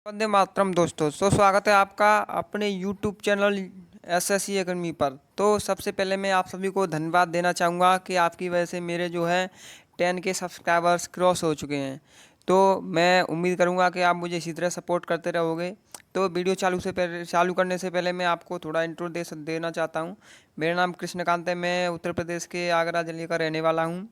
वंदे मातरम दोस्तों। स्वागत है आपका अपने यूट्यूब चैनल एसएससी एकेडमी पर। तो सबसे पहले मैं आप सभी को धन्यवाद देना चाहूँगा कि आपकी वजह से मेरे जो है 10 के सब्सक्राइबर्स क्रॉस हो चुके हैं। तो मैं उम्मीद करूँगा कि आप मुझे इसी तरह सपोर्ट करते रहोगे। तो वीडियो चालू करने से पहले मैं आपको थोड़ा इंट्रो देना चाहता हूँ। मेरा नाम कृष्णकांत है। मैं उत्तर प्रदेश के आगरा जिले का रहने वाला हूँ।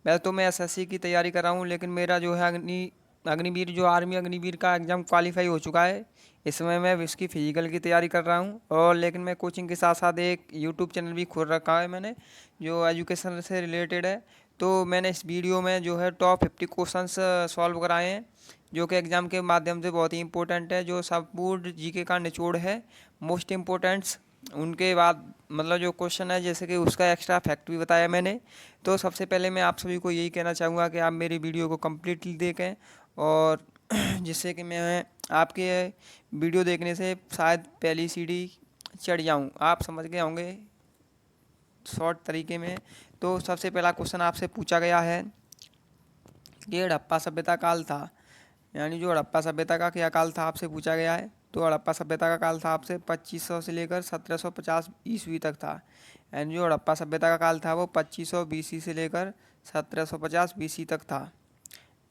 वैसे तो मैं एसएससी की तैयारी कर रहा हूँ, लेकिन मेरा जो है अग्निवीर जो आर्मी अग्निवीर का एग्ज़ाम क्वालिफाई हो चुका है। इस समय मैं इसकी फिजिकल की तैयारी कर रहा हूँ, और लेकिन मैं कोचिंग के साथ साथ एक यूट्यूब चैनल भी खोल रखा है मैंने, जो एजुकेशन से रिलेटेड है। तो मैंने इस वीडियो में जो है टॉप 50 क्वेश्चंस सॉल्व कराए हैं, जो कि एग्ज़ाम के माध्यम से बहुत ही इंपॉर्टेंट है, जो संपूर्ण जीके का निचोड़ है, मोस्ट इम्पोर्टेंट्स। उनके बाद मतलब जो क्वेश्चन है जैसे कि उसका एक्स्ट्रा फैक्ट भी बताया मैंने। तो सबसे पहले मैं आप सभी को यही कहना चाहूँगा कि आप मेरी वीडियो को कम्प्लीटली देखें, और जिससे कि मैं आपके वीडियो देखने से शायद पहली सीढ़ी चढ़ जाऊँ। आप समझ गए होंगे शॉर्ट तरीके में। तो सबसे पहला क्वेश्चन आपसे पूछा गया है कि हड़प्पा सभ्यता काल था, यानी जो हड़प्पा सभ्यता का क्या काल था आपसे पूछा गया है। तो हड़प्पा सभ्यता का काल था आपसे 2500 से लेकर 1750 ईस्वी तक था। यानी जो हड़प्पा सभ्यता का काल था वो 2500 बीसी से लेकर 1750 बीसी तक था।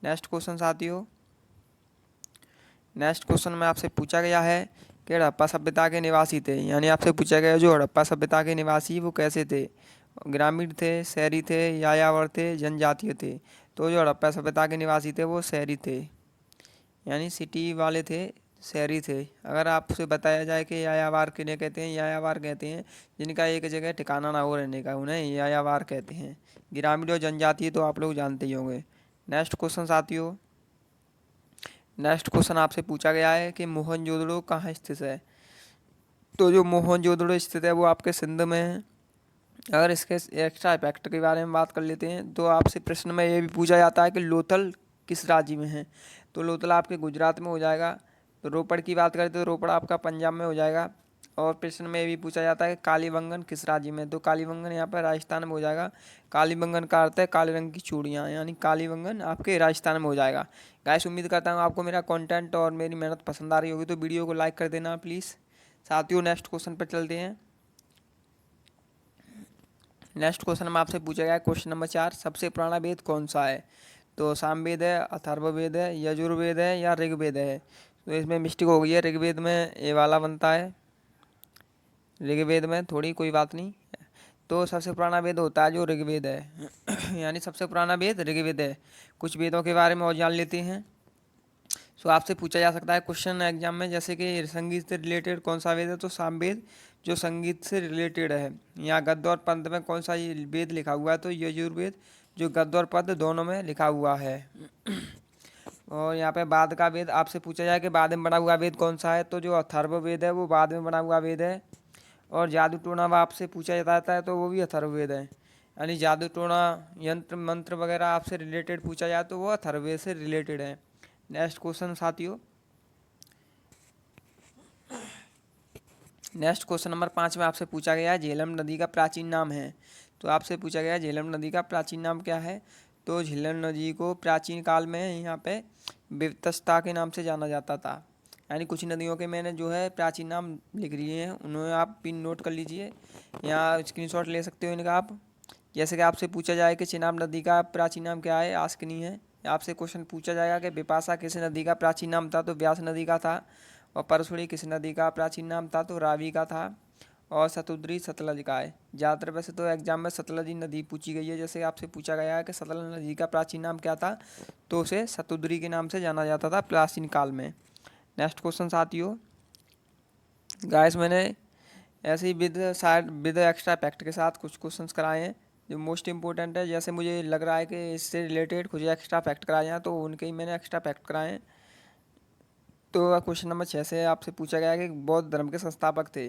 नेक्स्ट क्वेश्चन साथियों, नेक्स्ट क्वेश्चन में आपसे पूछा गया है कि हड़प्पा सभ्यता के निवासी थे, यानी आपसे पूछा गया जो हड़प्पा सभ्यता के निवासी वो कैसे थे, ग्रामीण थे, शहरी थे, यायावर थे, जनजातीय थे। तो जो हड़प्पा सभ्यता के निवासी थे वो शहरी थे, यानी सिटी वाले थे, शहरी थे। अगर आपसे बताया जाए कि यायावार किन्हें कहते हैं, यायावार कहते हैं जिनका एक जगह ठिकाना ना हो रहने का, उन्हें यायावार कहते हैं। ग्रामीण और जनजातीय तो आप लोग जानते ही होंगे। नेक्स्ट क्वेश्चन साथियों, नेक्स्ट क्वेश्चन आपसे पूछा गया है कि मोहनजोदड़ो कहाँ स्थित है। तो जो मोहनजोदड़ो स्थित है वो आपके सिंध में है। अगर इसके एक्स्ट्रा इफेक्ट के बारे में बात कर लेते हैं, तो आपसे प्रश्न में ये भी पूछा जाता है कि लोथल किस राज्य में है। तो लोथल आपके गुजरात में हो जाएगा। तो रोपड़ की बात करें तो रोपड़ आपका पंजाब में हो जाएगा। और प्रश्न में ये भी पूछा जाता है कि कालीबंगन किस राज्य में है। तो कालीबंगन यहाँ पर राजस्थान में हो जाएगा। कालीबंगन का अर्थ है काले रंग की चूड़ियाँ, यानी कालीबंगन आपके राजस्थान में हो जाएगा। गाइस, उम्मीद करता हूँ आपको मेरा कंटेंट और मेरी मेहनत पसंद आ रही होगी, तो वीडियो को लाइक कर देना प्लीज़। साथियों, नेक्स्ट क्वेश्चन पर चलते हैं। नेक्स्ट क्वेश्चन में आपसे पूछा गया है क्वेश्चन नंबर 4, सबसे पुराना वेद कौन सा है। तो सामवेद है, अथर्ववेद है, यजुर्वेद है, या ऋग्वेद है। तो इसमें मिस्टेक हो गई है, ऋग्वेद में ये वाला बनता है, ऋग्वेद में थोड़ी कोई बात नहीं। तो सबसे पुराना वेद होता है जो ऋग्वेद है यानी सबसे पुराना वेद ऋग्वेद है। कुछ वेदों के बारे में और जान लेते हैं। सो आपसे पूछा जा सकता है क्वेश्चन एग्जाम में, जैसे कि संगीत से रिलेटेड कौन सा वेद है। तो सामवेद जो संगीत से रिलेटेड है। यहाँ गद्य और पद्य में कौन सा ये वेद लिखा हुआ है। तो यजुर्वेद जो गद्य और पद्य दोनों में लिखा हुआ है। और यहाँ पे बाद का वेद आपसे पूछा जाए कि बाद में बना हुआ वेद कौन सा है। तो जो अथर्ववेद है वो बाद में बना हुआ वेद है। और जादू टोना आपसे पूछा जाता है तो वो भी अथर्ववेद है। यानी जादू टोना यंत्र मंत्र वगैरह आपसे रिलेटेड पूछा जाए तो वो अथर्ववेद से रिलेटेड है। नेक्स्ट क्वेश्चन साथियों, नेक्स्ट क्वेश्चन नंबर 5 में आपसे पूछा गया है झेलम नदी का प्राचीन नाम है। तो आपसे पूछा गया है झेलम नदी का प्राचीन नाम क्या है। तो झेलम नदी को प्राचीन काल में यहाँ पे विवत्सता के नाम से जाना जाता था। यानी कुछ नदियों के मैंने जो है प्राचीन नाम लिख लिए हैं, उन्हें आप पिन नोट कर लीजिए, यहाँ स्क्रीनशॉट ले सकते हो इनका आप। जैसे कि आपसे पूछा जाए कि चिनाब नदी का प्राचीन नाम क्या है, आस्कनी है। आपसे क्वेश्चन पूछा जाएगा कि बिपाशा किस नदी का प्राचीन नाम था। तो व्यास नदी का था। और परसुड़ी किस नदी का प्राचीन नाम था। तो रावी का था। और सतुद्री सतलज का है। ज़्यादातर वैसे तो एग्जाम में सतलज नदी पूछी गई है। जैसे आपसे पूछा गया है कि सतलज नदी का प्राचीन नाम क्या था, तो उसे सतुद्री के नाम से जाना जाता था प्राचीन काल में। नेक्स्ट क्वेश्चन साथियों, गाइस मैंने ऐसे ही विद एक्स्ट्रा फैक्ट के साथ कुछ क्वेश्चंस कराए हैं जो मोस्ट इंपॉर्टेंट है। जैसे मुझे लग रहा है कि इससे रिलेटेड कुछ एक्स्ट्रा फैक्ट कराए हैं, तो उनके ही मैंने एक्स्ट्रा फैक्ट कराए हैं। तो क्वेश्चन नंबर 6 से आपसे पूछा गया है कि बौद्ध धर्म के संस्थापक थे।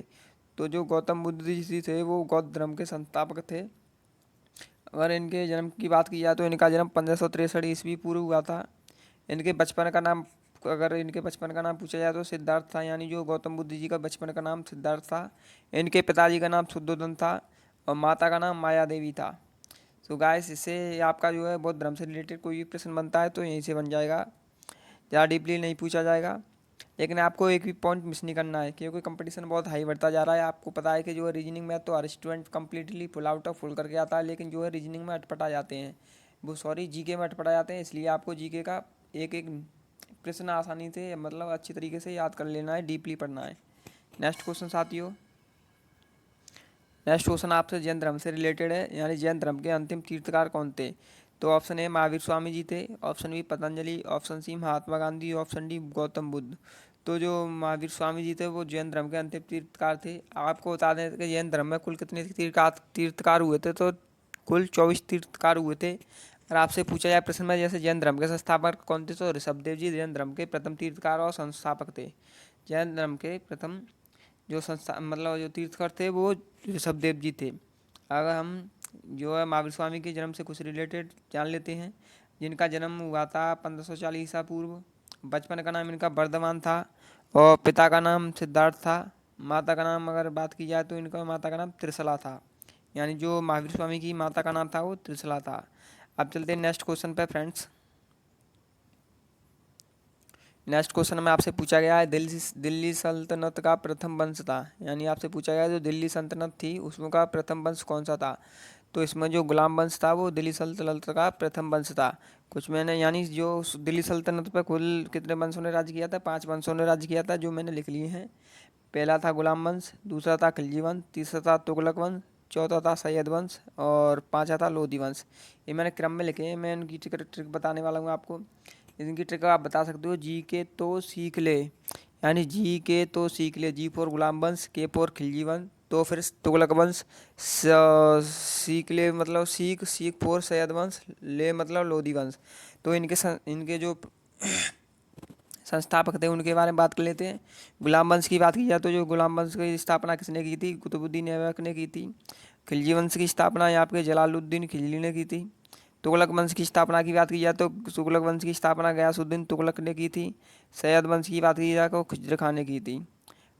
तो जो गौतम बुद्ध जी थे वो बौद्ध धर्म के संस्थापक थे। अगर इनके जन्म की बात की जाए तो इनका जन्म 1563 ईस्वी पूर्व हुआ था। इनके बचपन का नाम, अगर इनके बचपन का नाम पूछा जाए तो सिद्धार्थ था, यानी जो गौतम बुद्ध जी का बचपन का नाम सिद्धार्थ था। इनके पिताजी का नाम शुद्धोधन था, और माता का नाम माया देवी था। तो गाइस, इससे आपका जो है बौद्ध धर्म से रिलेटेड कोई भी प्रश्न बनता है तो यहीं से बन जाएगा, ज़्यादा डीपली नहीं पूछा जाएगा। लेकिन आपको एक भी पॉइंट मिस नहीं करना है, क्योंकि कंपटीशन बहुत हाई बढ़ता जा रहा है। आपको पता है कि जो है रीजनिंग में तो हर student completely full out of full करके आता है, लेकिन जो है रीजनिंग में अटपटा जाते हैं, वो सॉरी जीके में अटपटा जाते हैं। इसलिए आपको जीके का एक एक प्रश्न आसानी से मतलब अच्छी तरीके से याद कर लेना है, डीपली पढ़ना है। नेक्स्ट क्वेश्चन साथियों, नेक्स्ट क्वेश्चन आपसे जैन धर्म से रिलेटेड है, यानी जैन धर्म के अंतिम तीर्थकार कौन थे? तो ऑप्शन ए महावीर स्वामी जी थे, option B Patanjali, option C Mahatma Gandhi, option D Gautam Buddha. तो जो महावीर स्वामी जी थे वो जैन धर्म के अंतिम तीर्थकार थे। आपको बता दें कि जैन धर्म में कुल कितने तीर्थकार हुए थे? तो कुल 24 तीर्थकार हुए थे। और आपसे पूछा जाए प्रश्न में जैसे जैन धर्म के संस्थापक कौन थे, तो ऋषभदेव जी जैन धर्म के प्रथम तीर्थकार और संस्थापक थे। जैन धर्म के प्रथम जो संस्था मतलब जो तीर्थकर थे वो ऋषभदेव जी थे। अगर हम जो है महावीर स्वामी के जन्म से कुछ रिलेटेड जान लेते हैं। जिनका जन्म हुआ था 1540 ईसा पूर्व। बचपन का नाम इनका वर्धमान था और पिता का नाम सिद्धार्थ था। माता का नाम अगर बात की जाए तो इनका माता का नाम त्रिशला था, यानी जो महावीर स्वामी की माता का नाम था वो त्रिशला था। अब चलते हैं नेक्स्ट क्वेश्चन पे फ्रेंड्स। नेक्स्ट क्वेश्चन में आपसे पूछा गया है दिल्ली सल्तनत का प्रथम वंश था, यानी आपसे पूछा गया जो दिल्ली सल्तनत थी उसमें का प्रथम वंश कौन सा था? तो इसमें जो गुलाम वंश था वो दिल्ली सल्तनत का प्रथम वंश था। कुछ मैंने यानी जो दिल्ली सल्तनत पर कुल कितने वंशों ने राज्य किया था? 5 वंशों ने राज्य किया था, जो मैंने लिख लिए हैं। पहला था गुलाम वंश, दूसरा था खिलजी वंश, तीसरा था तुगलक वंश, चौथा था सैयद वंश और पांचवा था लोधी वंश। ये मैंने क्रम में लिखे हैं। मैं इनकी ट्रिक बताने वाला हूँ आपको। इनकी ट्रिक आप बता सकते हो। जी के तो सीख ले, यानी जी के तो सीख ले, जी फॉर गुलाम वंश, के फॉर खिलजी वंश, तो फिर तुगलक वंश, सीख ले मतलब सीख फॉर सैयद वंश, ले मतलब लोधी वंश। तो इनके जो संस्थापक थे उनके बारे में बात कर लेते हैं। गुलाम वंश की बात की जाए तो जो गुलाम वंश की स्थापना किसने की थी? कुतुबुद्दीन ऐबक ने की थी। खिलजी वंश की स्थापना यहाँ पे जलालुद्दीन खिलजी ने की थी। तुगलक वंश की स्थापना की बात की जाए तो तुगलक वंश की स्थापना गयासुद्दीन तुगलक ने की थी। सैयद वंश की बात की जाए तो खिजर खान ने की थी।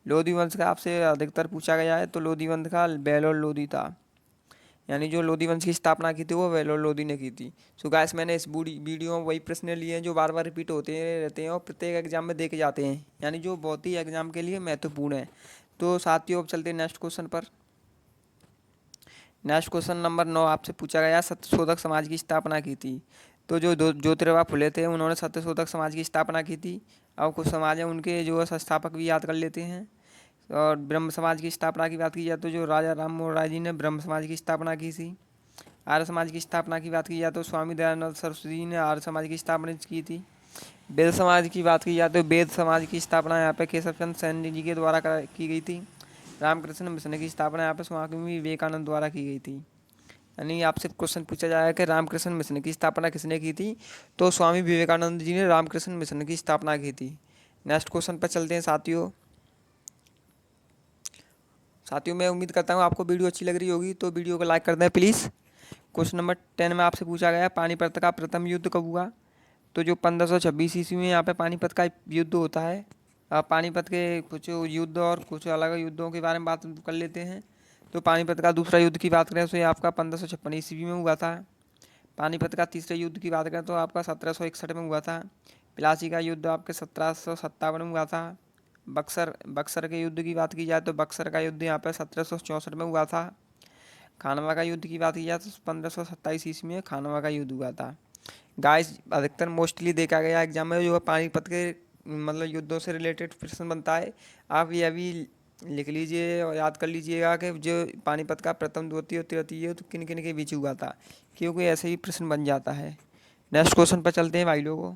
लोधी वंश का आपसे अधिकतर पूछा गया है, तो लोधी वंश का बेलोर लोधी था, यानी जो लोधी वंश की स्थापना की थी वो बेलोर लोधी ने की थी। सो गाइस, मैंने इस वीडियो में वही प्रश्न लिए हैं जो बार बार रिपीट होते रहते हैं और प्रत्येक एग्जाम में देखे जाते हैं, यानी जो बहुत ही एग्जाम के लिए महत्वपूर्ण है। तो साथियों अब चलते हैं नेक्स्ट क्वेश्चन पर। नेक्स्ट क्वेश्चन नंबर 9 आपसे पूछा गया सत्यशोधक समाज की स्थापना की थी। तो जो ज्योतिबा फुले थे उन्होंने सत्यशोधक समाज की स्थापना की थी। अब कुछ समाज है उनके जो है संस्थापक भी याद कर लेते हैं। और ब्रह्म समाज की स्थापना की बात की जाए तो जो राजा राम मोहन राय जी ने ब्रह्म समाज की स्थापना की थी। आर्य समाज की स्थापना की बात की जाए तो स्वामी दयानंद सरस्वती जी ने आर्य समाज की स्थापना की थी। वेद समाज की बात की जाए तो वेद समाज की स्थापना यहाँ पे केशव चंद्र सैनी जी के द्वारा की गई थी। रामकृष्ण मिशन की स्थापना यहाँ पे स्वामी विवेकानंद द्वारा की गई थी। यानी आपसे क्वेश्चन पूछा जाएगा कि रामकृष्ण मिशन की स्थापना किसने की थी? तो स्वामी विवेकानंद जी ने रामकृष्ण मिशन की स्थापना की थी। नेक्स्ट क्वेश्चन पर चलते हैं साथियों। मैं उम्मीद करता हूँ आपको वीडियो अच्छी लग रही होगी, तो वीडियो को लाइक कर दें प्लीज़। क्वेश्चन नंबर 10 में आपसे पूछा गया पानीपत का प्रथम युद्ध कब हुआ? तो जो 1526 ईस्वी में यहाँ पे पानीपत का युद्ध होता है। पानीपत के कुछ युद्ध और कुछ अलग युद्धों के बारे में बात कर लेते हैं। तो पानीपत का दूसरा युद्ध की बात करें तो ये आपका 1556 ईस्वी में हुआ था। पानीपत का तीसरे युद्ध की बात करें तो आपका 1761 में हुआ था। प्लासी का युद्ध आपके 1757 में हुआ था। बक्सर के युद्ध की बात की जाए तो बक्सर का युद्ध यहाँ पर 1764 में हुआ था। खानवा का युद्ध की बात की जाए तो 1527 ईस्वी में खानवा का युद्ध हुआ था। गाइस, अधिकतर मोस्टली देखा गया एग्जाम में जो है पानीपत के मतलब युद्धों से रिलेटेड प्रश्न बनता है। आप ये अभी लिख लीजिए और याद कर लीजिएगा कि जो पानीपत का प्रथम द्वितीय और तृतीय युद्ध किन किन के बीच हुआ था, क्योंकि ऐसे ही प्रश्न बन जाता है। नेक्स्ट क्वेश्चन पर चलते हैं भाई लोगों।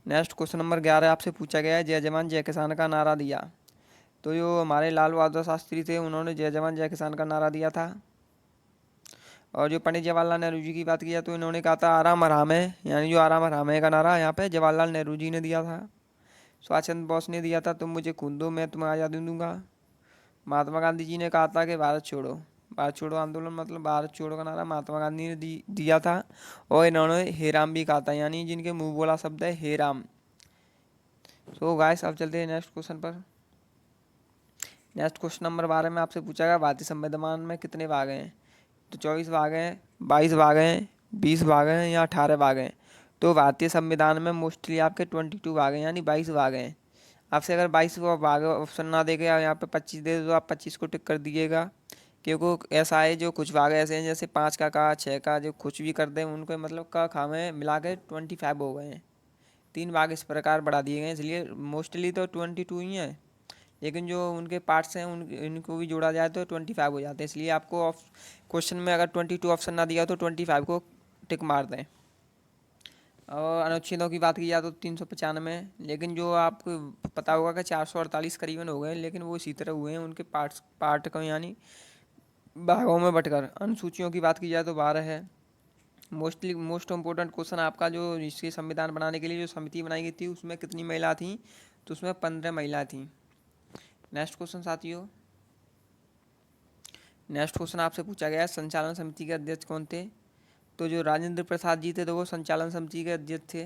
नेक्स्ट क्वेश्चन नंबर 11 आपसे पूछा गया है जय जवान जय किसान का नारा दिया। तो जो हमारे लाल बहादुर शास्त्री थे उन्होंने जय जवान जय किसान का नारा दिया था। और जो पंडित जवाहरलाल नेहरू जी की बात की जाए तो इन्होंने कहा था आराम आराम है, यानी जो आराम आराम है का नारा यहाँ पे जवाहरलाल नेहरू जी ने दिया था। सुभाष चंद्र बोस ने दिया था तुम मुझे खून दो मैं तुम्हें आज़ादी दूंगा। महात्मा गांधी जी ने कहा था कि भारत छोड़ो आंदोलन मतलब भारत छोड़ो का नारा महात्मा गांधी ने दिया था। और इन्होंने हे राम भी कहा था, यानी जिनके मुंह बोला शब्द है हे राम। सो गाइस, अब चलते हैं नेक्स्ट क्वेश्चन पर। नेक्स्ट क्वेश्चन नंबर 12 में आपसे पूछा गया भारतीय संविधान में कितने भाग हैं? तो 24 भाग हैं, 22 भाग हैं, 20 भाग हैं या 18 भाग हैं? तो भारतीय संविधान में मोस्टली आपके 22 भाग हैं, यानी 22 भाग हैं। आपसे अगर 22 भाग ऑप्शन ना देके यहाँ पे 25 दे दो तो आप 25 को टिक कर दीजिएगा, क्योंकि ऐसा है जो कुछ भाग ऐसे हैं जैसे 5 का 6 का जो कुछ भी कर दें उनको मतलब का खा में मिला के 25 हो गए हैं। 3 भाग इस प्रकार बढ़ा दिए गए हैं, इसलिए मोस्टली तो 22 ही हैं, लेकिन जो उनके पार्ट्स हैं उन इनको भी जोड़ा जाए तो 25 हो जाते हैं। इसलिए आपको क्वेश्चन में अगर 22 ऑप्शन ना दिया तो 25 को टिक मार दें। और अनुच्छेदों की बात की जाए तो 395, लेकिन जो आपको पता होगा कि 448 करीबन हो गए, लेकिन वो इसी तरह हुए हैं उनके पार्ट को यानी भागों में बंटकर। अनुसूचियों की बात की जाए तो 12 है। मोस्ट इम्पोर्टेंट क्वेश्चन आपका, जो इसके संविधान बनाने के लिए जो समिति बनाई गई थी उसमें कितनी महिला थी, तो उसमें 15 महिला थी। नेक्स्ट क्वेश्चन साथियों, नेक्स्ट क्वेश्चन आपसे पूछा गया है संचालन समिति के अध्यक्ष कौन थे। तो जो राजेंद्र प्रसाद जी थे तो वो संचालन समिति के अध्यक्ष थे।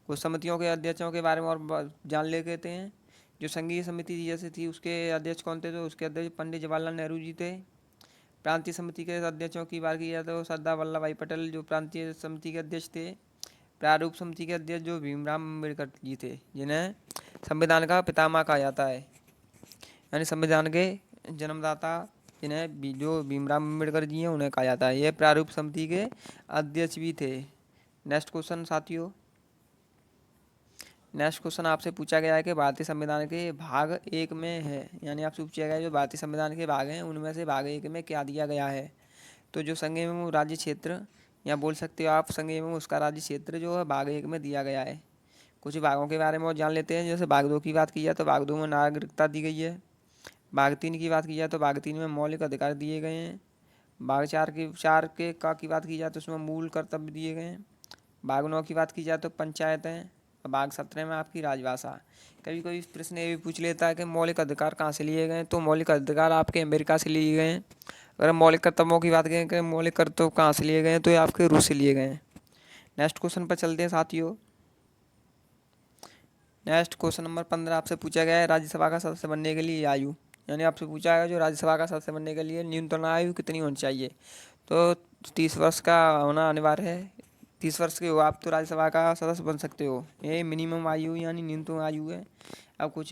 कुछ समितियों के अध्यक्षों के बारे में और जान लेते हैं। जो संघीय समिति जैसे थी उसके अध्यक्ष कौन थे, तो उसके अध्यक्ष पंडित जवाहरलाल नेहरू जी थे। प्रांतीय समिति के अध्यक्षों की बात की जाए तो सरदार वल्लभ भाई पटेल जो प्रांतीय समिति के अध्यक्ष थे। प्रारूप समिति के अध्यक्ष जो भीमराव अम्बेडकर जी थे, जिन्हें संविधान का पितामह कहा जाता है, यानी संविधान के जन्मदाता जिन्हें जो भीमराव अम्बेडकर जी हैं उन्हें कहा जाता है। ये प्रारूप समिति के अध्यक्ष भी थे। नेक्स्ट क्वेश्चन साथियों, नेक्स्ट क्वेश्चन आपसे पूछा गया है कि भारतीय संविधान के भाग 1 में है, यानी आपसे पूछा गया है जो भारतीय संविधान के भाग हैं उनमें से भाग 1 में क्या दिया गया है। तो जो संघ एवं राज्य क्षेत्र, या बोल सकते हो आप संघ एवं उसका राज्य क्षेत्र जो है भाग 1 में दिया गया है। कुछ भागों के बारे में और जान लेते हैं। जैसे भाग 2 की बात की जाए तो भाग 2 में नागरिकता दी गई है। भाग 3 की बात की जाए तो भाग 3 में मौलिक अधिकार दिए गए हैं। भाग 4 की बात की जाए तो उसमें मूल कर्तव्य दिए गए हैं। भाग 9 की बात की जाए तो पंचायत हैं। और भाग 17 में आपकी राजभाषा। कभी कभी प्रश्न ये भी पूछ लेता है कि मौलिक अधिकार कहाँ से लिए गए हैं, तो मौलिक अधिकार आपके अमेरिका से लिए गए हैं। अगर मौलिक कर्तव्यों की बात करें कि मौलिक कर्तव्य कहाँ से लिए गए हैं, तो ये आपके रूस से लिए गए हैं। नेक्स्ट क्वेश्चन पर चलते हैं साथियों। नेक्स्ट क्वेश्चन नंबर 15 आपसे पूछा गया है राज्यसभा का सदस्य बनने के लिए आयु, यानी आपसे पूछा है जो राज्यसभा का सदस्य बनने के लिए न्यूनतम आयु कितनी होनी चाहिए। तो 30 वर्ष का होना अनिवार्य है। 30 वर्ष के हो आप तो राज्यसभा का सदस्य बन सकते हो। ये मिनिमम आयु यानी न्यूनतम आयु है। अब कुछ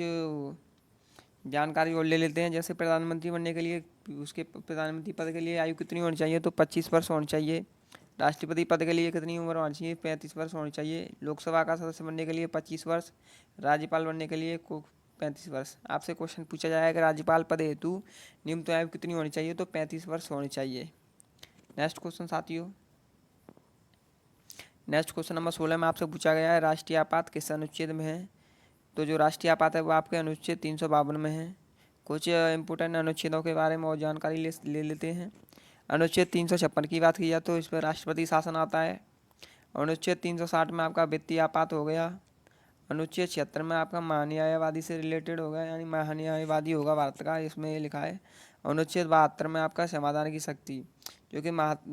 जानकारी और ले लेते हैं। जैसे प्रधानमंत्री बनने के लिए, उसके प्रधानमंत्री पद के लिए आयु कितनी होनी चाहिए, तो 25 वर्ष होनी चाहिए। राष्ट्रपति पद के लिए कितनी उम्र होनी चाहिए, 35 वर्ष होनी चाहिए। लोकसभा का सदस्य बनने के लिए 25 वर्ष। राज्यपाल बनने के लिए 35 वर्ष। आपसे क्वेश्चन पूछा जाएगा कि राज्यपाल पद हेतु न्यूनतम आयु कितनी होनी चाहिए, तो 35 वर्ष होनी चाहिए। नेक्स्ट क्वेश्चन साथियों, नेक्स्ट क्वेश्चन नंबर 16 में आपसे पूछा गया है राष्ट्रीय आपात किस अनुच्छेद में है। तो जो राष्ट्रीय आपात है वो आपके अनुच्छेद 352 में है। कुछ इंपोर्टेंट अनुच्छेदों के बारे में और जानकारी ले लेते हैं। अनुच्छेद 356 की बात की जाए तो इस पर राष्ट्रपति शासन आता है। अनुच्छेद 360 में आपका वित्तीय आपात हो गया। अनुच्छेद 76 में आपका महान्यायवादी से रिलेटेड होगा, यानी महान्यायवादी होगा भारत का, इसमें ये लिखा है। अनुच्छेद 72 में आपका समाधान की शक्ति, जो कि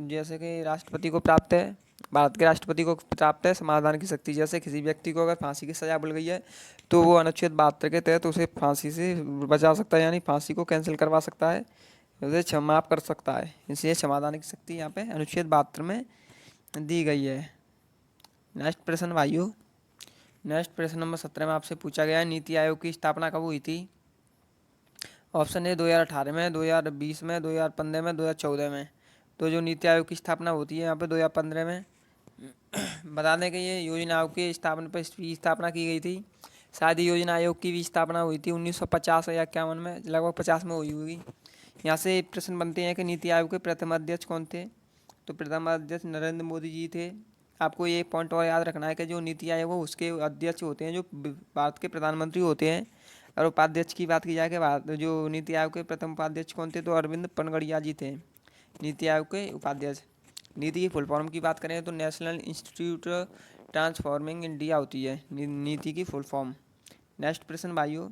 जैसे कि राष्ट्रपति को प्राप्त है, भारत के राष्ट्रपति को प्राप्त है समाधान की शक्ति। जैसे किसी व्यक्ति को अगर फांसी की सजा मिल गई है तो वो अनुच्छेद 72 के तहत उसे फांसी से बचा सकता है, यानी फांसी को कैंसिल करवा सकता है, उसे माफ कर सकता है। इसलिए समाधान की शक्ति यहाँ पे अनुच्छेद 72 में दी गई है। नेक्स्ट प्रश्न भाइयों, नेक्स्ट प्रश्न नंबर 17 में आपसे पूछा गया है नीति आयोग की स्थापना कब हुई थी। ऑप्शन ए 2018 में, 2020 में, 2015 में, 2014 में। तो जो नीति आयोग की स्थापना होती है यहाँ पे 2015 में। बता दें कि ये योजना आयोग की स्थापना की गई थी। शायद योजना आयोग की भी स्थापना हुई थी 1950 या 51 में, लगभग 50 में हुई होगी। यहाँ से प्रश्न बनते हैं कि नीति आयोग के प्रथम अध्यक्ष कौन थे। तो प्रथम अध्यक्ष नरेंद्र मोदी जी थे। आपको ये पॉइंट और याद रखना है कि जो नीति आयोग है उसके अध्यक्ष होते हैं जो भारत के प्रधानमंत्री होते हैं। और उपाध्यक्ष की बात की जाए कि भारत जो नीति आयोग के प्रथम उपाध्यक्ष कौन थे, तो अरविंद पनगड़िया जी थे नीति आयोग के उपाध्यक्ष। नीति की फुल फॉर्म की बात करें तो नेशनल इंस्टीट्यूट ट्रांसफॉर्मिंग इंडिया होती है नीति की फुल फॉर्म। नेक्स्ट प्रश्न भाइयों,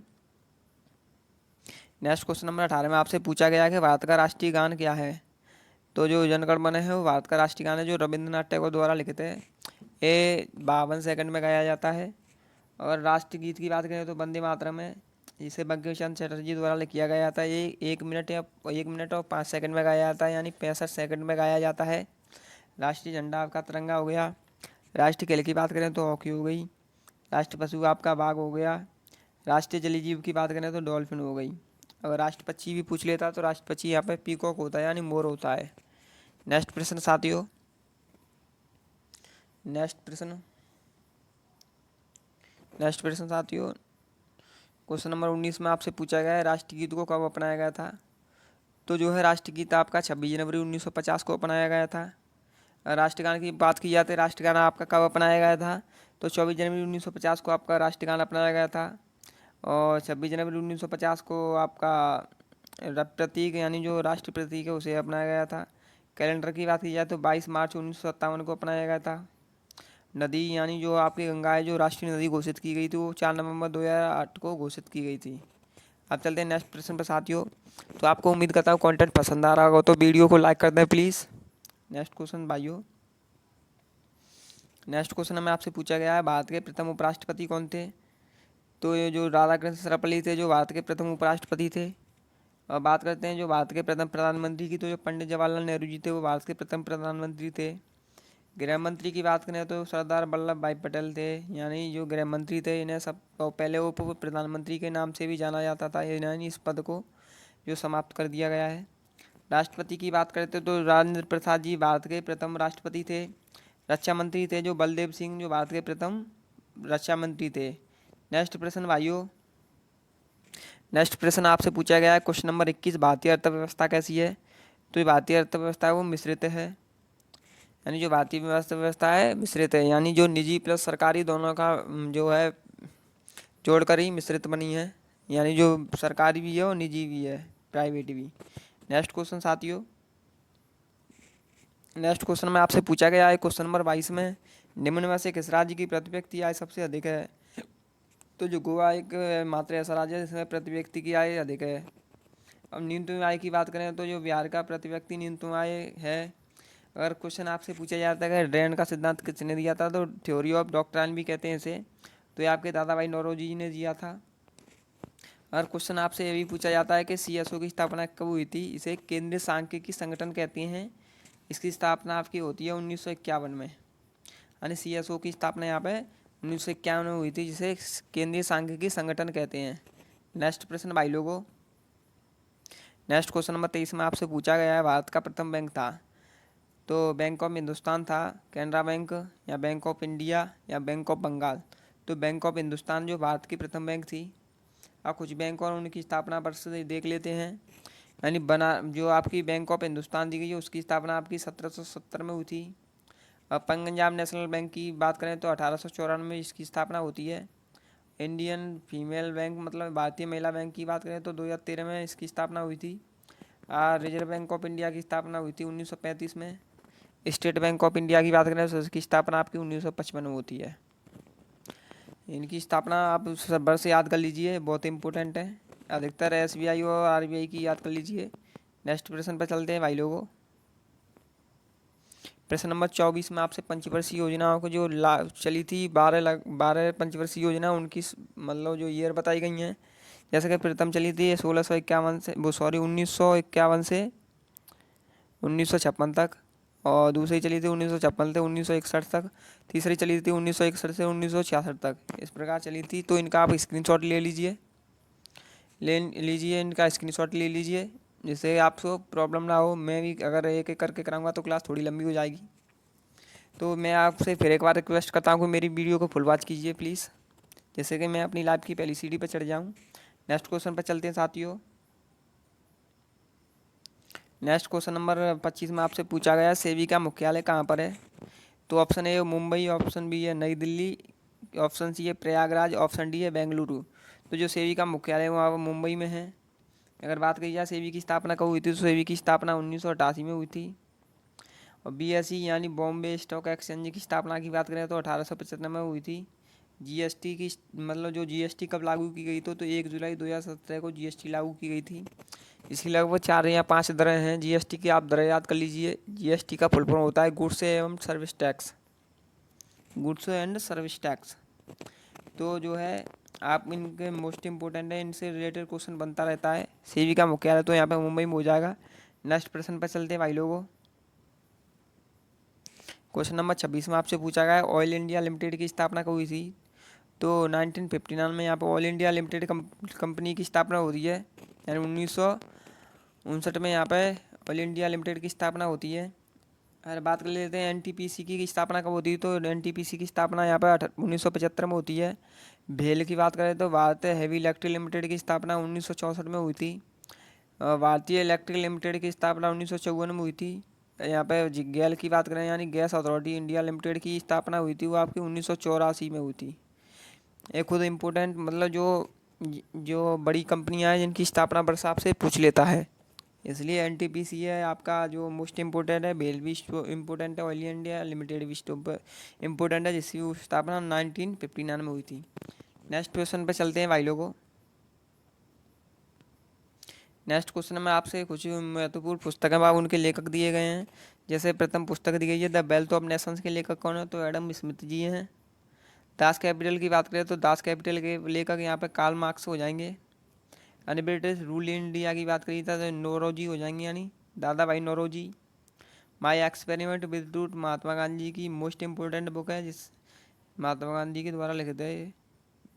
नेक्स्ट क्वेश्चन नंबर 18 में आपसे पूछा गया है कि भारत का राष्ट्रीय गान क्या है। तो जो जनगण मन है वो भारत का राष्ट्रीय गान है, जो रविंद्रनाथ टैगोर द्वारा लिखित है। ये 52 सेकंड में गाया जाता है। और राष्ट्रीय गीत की बात करें तो वंदे मातरम है, जिसे बंकिम चंद्र चटर्जी द्वारा किया गया था। ये 1 मिनट और 5 सेकंड में गाया जाता है, यानी 65 सेकंड में गाया जाता है। राष्ट्रीय झंडा आपका तिरंगा हो गया। राष्ट्रीय खेल की बात करें तो हॉकी हो गई। राष्ट्रीय पशु आपका बाघ हो गया। राष्ट्रीय जलीय जीव की बात करें तो डॉल्फिन हो गई। अगर राष्ट्र पक्षी भी पूछ लेता तो राष्ट्र पक्षी यहाँ पे पीकॉक होता है, यानी मोर होता है। नेक्स्ट प्रश्न साथियों, नेक्स्ट प्रश्न साथियों, क्वेश्चन नंबर 19 में आपसे पूछा गया है राष्ट्रगीत को कब अपनाया गया था। तो जो है राष्ट्रगीत आपका 26 जनवरी 1950 को अपनाया गया था। राष्ट्रगान की बात की जाती है, राष्ट्रगान आपका कब अपनाया गया था। तो 24 जनवरी 1950 को आपका राष्ट्रगान अपनाया गया था। और 26 जनवरी 1950 को आपका प्रतीक यानी जो राष्ट्र प्रतीक है उसे अपनाया गया था। कैलेंडर की बात की जाए तो 22 मार्च 1957 को अपनाया गया था। नदी यानी जो आपकी गंगा है, जो राष्ट्रीय नदी घोषित की गई थी, वो 4 नवंबर 2008 को घोषित की गई थी। अब चलते हैं नेक्स्ट प्रश्न पर साथियों। तो आपको उम्मीद करता हूँ कंटेंट पसंद आ रहा होगा, तो वीडियो को लाइक कर दें प्लीज़। नेक्स्ट क्वेश्चन भाइयों, नेक्स्ट क्वेश्चन हमें आपसे पूछा गया है भारत के प्रथम उपराष्ट्रपति कौन थे। तो ये जो राधाकृष्ण सर्वपल्ली थे, जो भारत के प्रथम उपराष्ट्रपति थे। और बात करते हैं जो भारत के प्रथम प्रधानमंत्री की, तो जो पंडित जवाहरलाल नेहरू जी थे वो भारत के प्रथम प्रधानमंत्री थे। गृह मंत्री की बात करें तो सरदार वल्लभ भाई पटेल थे, यानी जो गृह मंत्री थे। इन्हें सब पहले उप प्रधानमंत्री के नाम से भी जाना जाता था, यानी इस पद को जो समाप्त कर दिया गया है। राष्ट्रपति की बात करते तो राजेंद्र प्रसाद जी भारत के प्रथम राष्ट्रपति थे। रक्षा मंत्री थे जो बलदेव सिंह, जो भारत के प्रथम रक्षा मंत्री थे। नेक्स्ट प्रश्न भाइयों, नेक्स्ट प्रश्न आपसे पूछा गया है क्वेश्चन नंबर 21, भारतीय अर्थव्यवस्था कैसी है। तो ये भारतीय अर्थव्यवस्था है वो मिश्रित है, यानी जो भारतीय व्यवस्था है मिश्रित है, यानी जो निजी प्लस सरकारी दोनों का जो है जोड़कर ही मिश्रित बनी है, यानी जो सरकारी भी है और निजी भी है, प्राइवेट भी। नेक्स्ट क्वेश्चन साथियों, नेक्स्ट क्वेश्चन में आपसे पूछा गया है क्वेश्चन नंबर 22 में, निम्न में से किस राज्य की प्रति व्यक्ति आय सबसे अधिक है। तो जो गोवा एक मात्र ऐसा राज्य है जिसमें प्रति व्यक्ति की आय अधिक है। अब न्यूनतम आय की बात करें तो जो बिहार का प्रति व्यक्ति न्यूनतम आय है। अगर क्वेश्चन आपसे पूछा जाता है कि ड्रेन का सिद्धांत किसने दिया था, तो थ्योरी ऑफ डॉक्ट्राइन भी कहते हैं इसे, तो ये आपके दादा भाई नौरोजी जी ने दिया था। अगर क्वेश्चन आपसे ये भी पूछा जाता है कि CSO की स्थापना कब हुई थी, इसे केंद्रीय सांख्यिकी संगठन कहते हैं। इसकी स्थापना आपकी होती है 1951 में, यानी CSO की स्थापना यहाँ पे 1951 में हुई थी, जिसे केंद्रीय सांख्यिकी संगठन कहते हैं। नेक्स्ट प्रश्न भाई लोगों, नेक्स्ट क्वेश्चन नंबर 23 में आपसे पूछा गया है भारत का प्रथम बैंक था। तो बैंक ऑफ हिंदुस्तान था, कैनरा बैंक, या बैंक ऑफ इंडिया, या बैंक ऑफ बंगाल। तो बैंक ऑफ हिंदुस्तान जो भारत की प्रथम बैंक थी। अब कुछ बैंक और उनकी स्थापना वर्ष देख लेते हैं। यानी बना जो आपकी बैंक ऑफ हिंदुस्तान दी गई है उसकी स्थापना आपकी 1770 में हुई थी। अब पंजाब नेशनल बैंक की बात करें तो 1894 में इसकी स्थापना होती है। इंडियन फीमेल बैंक मतलब भारतीय महिला बैंक की बात करें तो 2013 में इसकी स्थापना हुई थी। रिजर्व बैंक ऑफ इंडिया की स्थापना हुई थी 1935 में। स्टेट बैंक ऑफ इंडिया की बात करें तो इसकी स्थापना आपकी 1955 में होती है। इनकी स्थापना आप वर्ष याद कर लीजिए, बहुत इंपॉर्टेंट है। अधिकतर SBI और RBI की याद कर लीजिए। नेक्स्ट प्रश्न पर चलते हैं भाई लोगों। प्रश्न नंबर 24 में आपसे पंचवर्षीय योजनाओं को जो चली थी 12 पंचवर्षीय योजना, उनकी मतलब जो ईयर बताई गई हैं। जैसे कि प्रथम चली थी 1651 से 1951 से 1956 तक। और दूसरी चली थी 1956 से 1961 तक। तीसरी चली थी 1961 से 1966 तक। इस प्रकार चली थी। तो इनका आप स्क्रीनशॉट ले लीजिए, इनका स्क्रीनशॉट ले लीजिए, जिससे आपको प्रॉब्लम ना हो। मैं भी अगर एक एक करके कराऊंगा तो क्लास थोड़ी लंबी हो जाएगी। तो मैं आपसे फिर एक बार रिक्वेस्ट करता हूँ कि मेरी वीडियो को फुल वॉच कीजिए प्लीज़, जैसे कि मैं अपनी लाइव की पहली सीढ़ी पर चढ़ जाऊँ। नेक्स्ट क्वेश्चन पर चलते हैं साथियों। नेक्स्ट क्वेश्चन नंबर 25 में आपसे पूछा गया सेबी का मुख्यालय कहाँ पर है। तो option A Mumbai, option B है नई दिल्ली, ऑप्शन सी है प्रयागराज, ऑप्शन डी है बेंगलुरु। तो जो सेबी का मुख्यालय है वहाँ मुंबई में है। अगर बात की जाए सेबी की स्थापना कब हुई थी, तो सेबी की स्थापना 1988 में हुई थी। और BSE यानी बॉम्बे स्टॉक एक्सचेंज की स्थापना की बात करें तो 1895 में हुई थी। GST की मतलब जो GST कब लागू की गई तो 1 जुलाई 2017 को GST लागू की गई थी। इसकी लगभग 4 या 5 दरें हैं GST की, आप दरें याद कर लीजिए। GST का फुल फॉर्म होता है गुड्स एवं service tax, goods and service tax. तो जो है आप इनके मोस्ट इंपॉर्टेंट है, इनसे रिलेटेड क्वेश्चन बनता रहता है। सेबी का मुख्यालय तो यहाँ पे मुंबई में हो जाएगा। नेक्स्ट प्रश्न पर चलते हैं भाई लोगों। क्वेश्चन नंबर 26 में आपसे पूछा गया है ऑयल इंडिया लिमिटेड की स्थापना कब हुई थी। तो 1959 में यहाँ पर ऑयल इंडिया लिमिटेड कंपनी की स्थापना हो रही है, यानी 1959 में यहाँ पे ऑयल इंडिया लिमिटेड की स्थापना होती है। अगर बात कर लेते हैं एनटीपीसी की स्थापना कब होती है, तो एनटीपीसी की स्थापना यहाँ पर 1975 में होती है। भेल की बात करें तो भारतीय हेवी इलेक्ट्रिक लिमिटेड की स्थापना 1964 में हुई थी। भारतीय इलेक्ट्रिक लिमिटेड की स्थापना 1954 में हुई थी। यहाँ पे गैल की बात करें यानी गैस अथॉरिटी इंडिया लिमिटेड की स्थापना हुई थी, वो आपकी 1984 में हुई थी। एक खुद इम्पोर्टेंट मतलब जो जो बड़ी कंपनियां हैं जिनकी स्थापना वर्ष आपसे पूछ लेता है, इसलिए एनटीपीसी है आपका जो मोस्ट इम्पोर्टेंट है। बेल भी इम्पोर्टेंट है, ऑयल इंडिया लिमिटेड भी इम्पोर्टेंट है, जिसकी स्थापना 1959 में हुई थी। नेक्स्ट क्वेश्चन पे चलते हैं भाई लोगों। नेक्स्ट क्वेश्चन में आपसे कुछ महत्वपूर्ण पुस्तकें अब उनके लेखक दिए गए हैं। जैसे प्रथम पुस्तक दी गई है द वेल्थ ऑफ नेशंस के लेखक कौन है, तो एडम स्मिथ जी हैं। दास कैपिटल की बात करें तो दास कैपिटल के लेखक यहाँ पे कार्ल मार्क्स हो जाएंगे। यानी ब्रिटिश रूल इंडिया की बात करी तो नौरोजी हो जाएंगे, यानी Dadabhai Naoroji. My experiment with truth Mahatma Gandhi की मोस्ट इम्पोर्टेंट बुक है, जिस महात्मा गांधी के द्वारा लिखित है।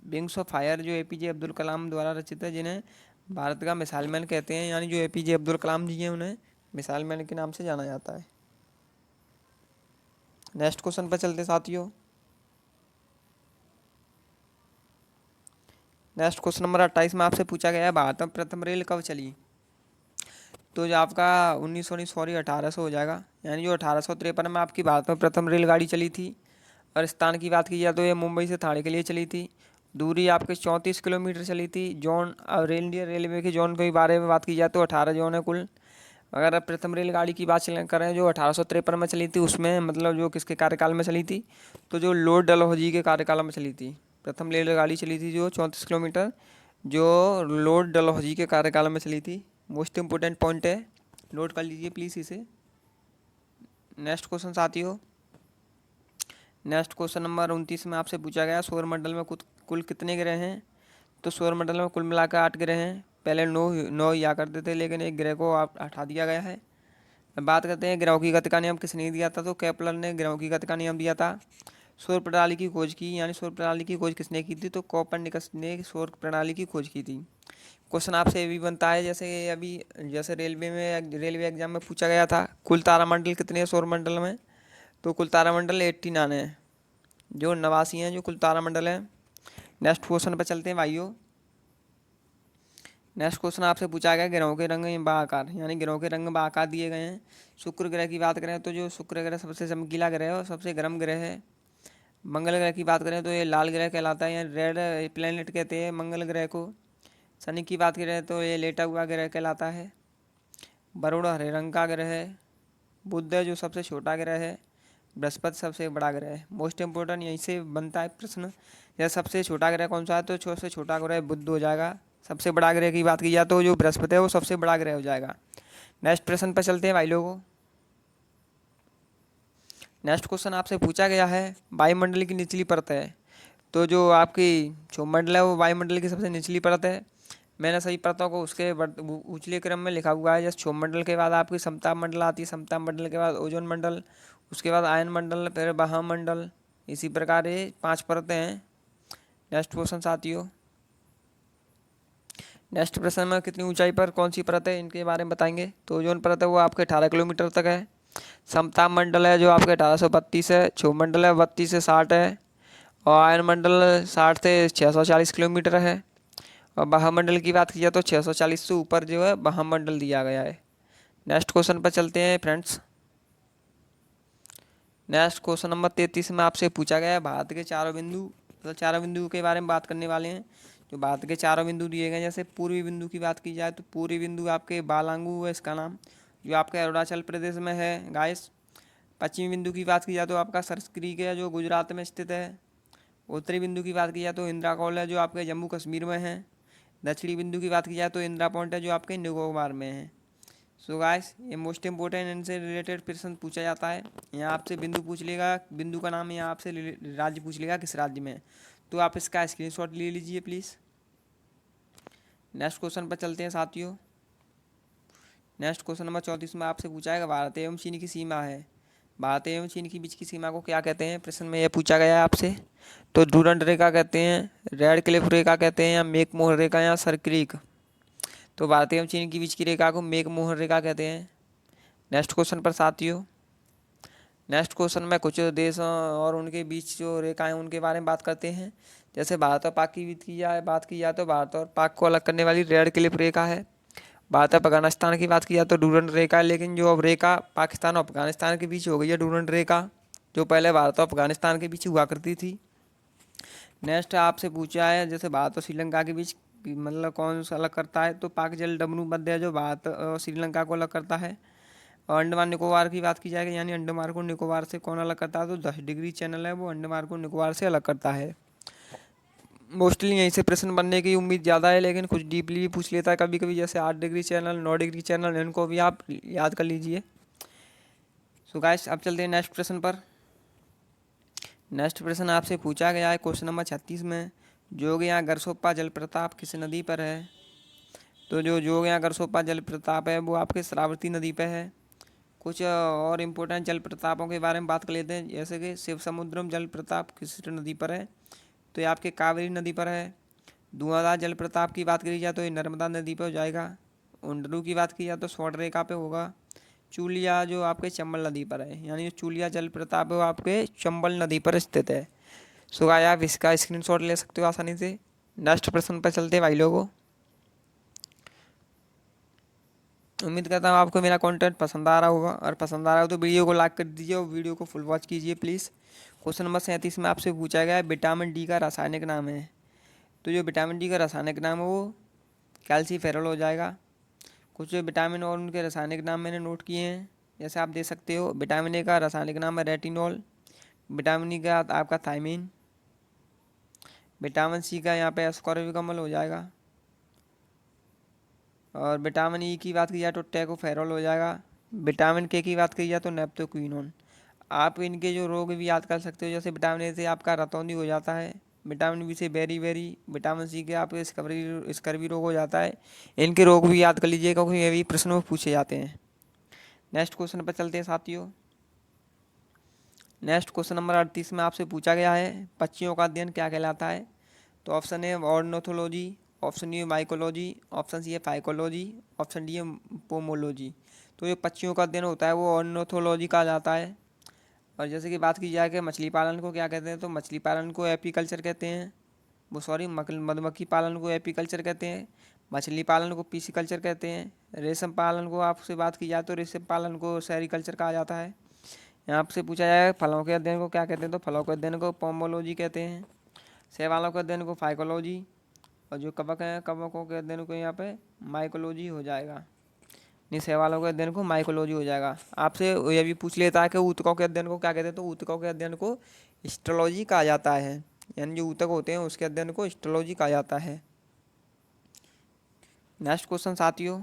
विंग्स ऑफ फायर जो एपीजे अब्दुल कलाम द्वारा रचित है, जिन्हें भारत का मिसाइल मैन कहते हैं, यानी जो एपीजे अब्दुल कलाम जी हैं उन्हें मिसाइल मैन के नाम से जाना जाता है। नेक्स्ट क्वेश्चन पर चलते साथियों। नेक्स्ट क्वेश्चन नंबर 28 में आपसे पूछा गया है भारत में प्रथम रेल कब चली। तो जो आपका 1919 सॉरी 1800 हो जाएगा, यानी जो 1853 में आपकी भारत में प्रथम रेलगाड़ी चली थी। और स्थान की बात की जाए तो ये मुंबई से ठाणे के लिए चली थी। दूरी आपके 34 किलोमीटर चली थी। जोन और इंडियन रेलवे के जोन के बारे में बात की जाए तो 18 जोन है कुल। अगर प्रथम रेलगाड़ी की बात करें जो 1853 में चली थी, उसमें मतलब जो किसके कार्यकाल में चली थी, तो जो लॉर्ड डलहौजी के कार्यकाल में चली थी। प्रथम रेलगाड़ी चली थी जो 34 किलोमीटर, जो लॉर्ड डलहौजी के कार्यकाल में चली थी। मोस्ट इम्पोर्टेंट पॉइंट है, नोट कर लीजिए प्लीज़ इसे। नेक्स्ट क्वेश्चन साथियों। नेक्स्ट क्वेश्चन नंबर 29 में आपसे पूछा गया सौरमंडल में कुल कितने ग्रह हैं। तो सौरमंडल में कुल मिलाकर 8 ग्रह हैं। पहले 9 या करते थे, लेकिन एक ग्रह को आप हटा दिया गया है। बात करते हैं ग्रहों की गति का नियम किसने दिया था, तो केपलर ने ग्रहों की गति का नियम दिया था। सौर प्रणाली की खोज की, यानी सौर प्रणाली की खोज किसने की थी, तो कोपरनिकस ने सौर प्रणाली की खोज की थी। क्वेश्चन आपसे ये भी बनता है जैसे रेलवे एग्जाम में पूछा गया था, कुल तारामंडल कितने हैं सौरमंडल में, तो कुल तारामंडल 89 है, जो 89 हैं जो कुल तारामंडल है। नेक्स्ट क्वेश्चन पर चलते हैं भाइयों। नेक्स्ट क्वेश्चन आपसे पूछा गया ग्रहों के रंग व आकार, यानी ग्रहों के रंग व आकार दिए गए हैं। शुक्र ग्रह की बात करें तो जो शुक्र ग्रह सबसे चमकीला ग्रह है और सबसे गर्म ग्रह है। मंगल ग्रह की बात करें तो ये लाल ग्रह कहलाता है, यानी रेड प्लेनेट कहते हैं मंगल ग्रह को। शनि की बात करें तो ये लेटा हुआ ग्रह कहलाता है। वरुण हरे रंग का ग्रह है। बुध है जो सबसे छोटा ग्रह है। बृहस्पति सबसे बड़ा ग्रह है। मोस्ट इम्पोर्टेंट यहीं से बनता है प्रश्न, या सबसे छोटा ग्रह कौन सा है, तो सबसे छोटा ग्रह बुध हो जाएगा। सबसे बड़ा ग्रह की बात की जाए तो जो बृहस्पति है वो सबसे बड़ा ग्रह हो जाएगा। नेक्स्ट प्रश्न पर चलते हैं भाई लोगों। नेक्स्ट क्वेश्चन आपसे पूछा गया है वायुमंडल की निचली परत है। तो जो आपकी क्षोभमंडल है वो वायुमंडल की सबसे निचली परत है। मैंने सही परतों को उसके उछले क्रम में लिखा हुआ है। जैसे क्षोभमंडल के बाद आपकी समताप मंडल आती है, समताप मंडल के बाद ओजोन मंडल, उसके बाद आयन मंडल, फिर वायुमंडल। इसी प्रकार ये 5 परतें हैं। नेक्स्ट क्वेश्चन साथियों। नेक्स्ट प्रश्न में कितनी ऊंचाई पर कौन सी परत है इनके बारे में बताएंगे। तो ओजोन परत है वो आपके 18 किलोमीटर तक है। समताप मंडल है जो आपके 1832 है। क्षोभमंडल है 32 से 60 है। और आयन मंडल 60 से 640 किलोमीटर है। और वायुमंडल की बात की जाए तो 640 से ऊपर जो है वायुमंडल दिया गया है। नेक्स्ट क्वेश्चन पर चलते हैं फ्रेंड्स। नेक्स्ट क्वेश्चन नंबर 33 में आपसे पूछा गया है भारत के चारों बिंदु, मतलब चारों बिंदु के बारे में बात करने वाले हैं। जो भारत के चारों बिंदु दिए गए, जैसे पूर्वी बिंदु की बात की जाए तो पूर्वी बिंदु आपके बालांगू है इसका नाम, जो आपके अरुणाचल प्रदेश में है गाइस। पश्चिमी बिंदु की बात की जाए तो आपका सरस्क्रीक है जो गुजरात में स्थित है। उत्तरी बिंदु की बात की जाए तो इंदिरा कॉल है जो आपके जम्मू कश्मीर में है। दक्षिणी बिंदु की बात की जाए तो इंदिरा पॉइंट है जो आपके निकोबार में है। सो गाइस ये मोस्ट इंपॉर्टेंट इनसे रिलेटेड प्रश्न पूछा जाता है। यहाँ आपसे बिंदु पूछ लेगा, बिंदु का नाम यहाँ आपसे राज्य पूछ लेगा किस राज्य में है, तो आप इसका स्क्रीनशॉट ले लीजिए प्लीज़। नेक्स्ट क्वेश्चन पर चलते हैं साथियों। नेक्स्ट क्वेश्चन नंबर 34 में आपसे पूछा है भारत एवं चीन की सीमा है। भारत एवं चीन के बीच की सीमा को क्या कहते हैं, प्रश्न में यह पूछा गया है आपसे। तो डूरंड रेखा कहते हैं, रेड क्लिफ रेखा कहते हैं, या मैकमोहन रेखा, या सरक्रीक। तो भारत एवं चीन के बीच की रेखा को मैकमोहन रेखा कहते हैं। नेक्स्ट क्वेश्चन पर साथियों, नेक्स्ट क्वेश्चन में कुछ देश और उनके बीच जो रेखाएं उनके बारे में बात करते हैं। जैसे भारत और पाक की बात की जाए तो भारत और पाक को अलग करने वाली रेड क्लिफ रेखा है। भारत और अफगानिस्तान की बात की जाए तो डूरंड रेखा है, लेकिन जो अब रेखा पाकिस्तान और अफगानिस्तान के बीच हो गई है डूरंड रेखा, जो पहले भारत और अफगानिस्तान के बीच हुआ करती थी। नेक्स्ट आपसे पूछा है जैसे भारत और श्रीलंका के बीच मतलब कौन सा अलग करता है, तो पाक जल डमरू मध्य है जो भारत और श्रीलंका को अलग करता है। और अंडमान निकोबार की बात की जाएगी, यानी अंडमान को निकोबार से कौन अलग करता है, तो 10 डिग्री चैनल है वो अंडमान को निकोबार से अलग करता है। मोस्टली यहीं से प्रश्न बनने की उम्मीद ज़्यादा है, लेकिन कुछ डीपली भी पूछ लेता है कभी कभी, जैसे 8 डिग्री चैनल, 9 डिग्री चैनल, इनको भी आप याद कर लीजिए। सो गाइस अब चलते हैं नेक्स्ट प्रश्न पर। नेक्स्ट प्रश्न आपसे पूछा गया है क्वेश्चन नंबर 36 में, जोगियां गरसोप्पा जलप्रपात किस नदी पर है। तो जो जोगियां गरसोप्पा जलप्रपात है वो आपके श्रावती नदी पर है। कुछ और इम्पोर्टेंट जलप्रपातों के बारे में बात कर लेते हैं, जैसे कि शिव समुद्रम जलप्रपात किस नदी पर है, तो ये आपके कावेरी नदी पर है। धुआंधार जलप्रपात की बात करी जाए तो ये नर्मदा नदी पर हो जाएगा। उंडरू की बात की जाए तो स्वर्ण रेखा पे होगा। चूलिया जो आपके चंबल नदी पर है, यानी जो चूलिया जलप्रपात है वो आपके चंबल नदी पर स्थित है। सो गाइस आप इसका स्क्रीनशॉट ले सकते हो आसानी से। नेक्स्ट प्रश्न पर चलते हैं भाई लोगों। उम्मीद करता हूँ आपको मेरा कंटेंट पसंद आ रहा होगा, और पसंद आ रहा हो तो वीडियो को लाइक कर दीजिए और वीडियो को फुल वॉच कीजिए प्लीज़। क्वेश्चन नंबर 37 में आपसे पूछा गया है विटामिन डी का रासायनिक नाम है। तो जो विटामिन डी का रासायनिक नाम है वो कैल्सीफेरॉल हो जाएगा। कुछ विटामिन और उनके रासायनिक नाम मैंने नोट किए हैं, जैसे आप देख सकते हो। विटामिन ए का रासायनिक नाम है रेटिनॉल। विटामिन ई का आपका थायमीन। विटामिन सी का यहाँ पे एस्कॉर्बिक अम्ल हो जाएगा। और विटामिन ई की बात की जाए तो टैकोफेरॉल हो जाएगा। विटामिन के की बात की जाए तो नेप्टोक्विनोन। आप इनके जो रोग भी याद कर सकते हो, जैसे विटामिन ए से आपका रतौंधी हो जाता है, विटामिन बी से बेरी बेरी, विटामिन सी के आपके स्कर्वी रोग हो जाता है। इनके रोग भी याद कर लीजिए क्योंकि ये भी प्रश्नों में पूछे जाते हैं। नेक्स्ट क्वेश्चन पर चलते हैं साथियों। नेक्स्ट क्वेश्चन नंबर 38 में आपसे पूछा गया है पक्षियों का अध्ययन क्या कहलाता है। तो option A ornithology, option D mycology, option C है फाइकोलॉजी, ऑप्शन डी है पोमोलॉजी। तो जो पक्षियों का अध्ययन होता है वो ऑर्निथोलॉजी कहा जाता है। और जैसे कि बात की जाए कि मछली पालन को क्या कहते हैं, तो मछली पालन को एपीकल्चर कहते हैं। वो सॉरी मधुमक्खी पालन को एपीकल्चर कहते हैं। मछली पालन को पीसीकल्चर कहते हैं। रेशम पालन को आपसे बात की जाए तो रेशम पालन को सेरीकल्चर कहा जाता है। यहाँ आपसे पूछा जाए फलों के अध्ययन को क्या कहते हैं, तो फलों के अध्ययन को पोमोलॉजी कहते हैं। शैवालों के अध्ययन को फाइकोलॉजी, और जो कवक हैं कवकों के अध्ययन को यहाँ पे माइकोलॉजी हो जाएगा। नहीं, शैवालों के अध्ययन को माइकोलॉजी हो जाएगा। आपसे ये भी पूछ लेता है कि ऊतकों के अध्ययन को क्या कहते हैं, तो ऊतकों के अध्ययन को हिस्टोलॉजी कहा जाता है, यानी जो ऊतक होते हैं उसके अध्ययन को हिस्टोलॉजी कहा जाता है। नेक्स्ट क्वेश्चन साथियों,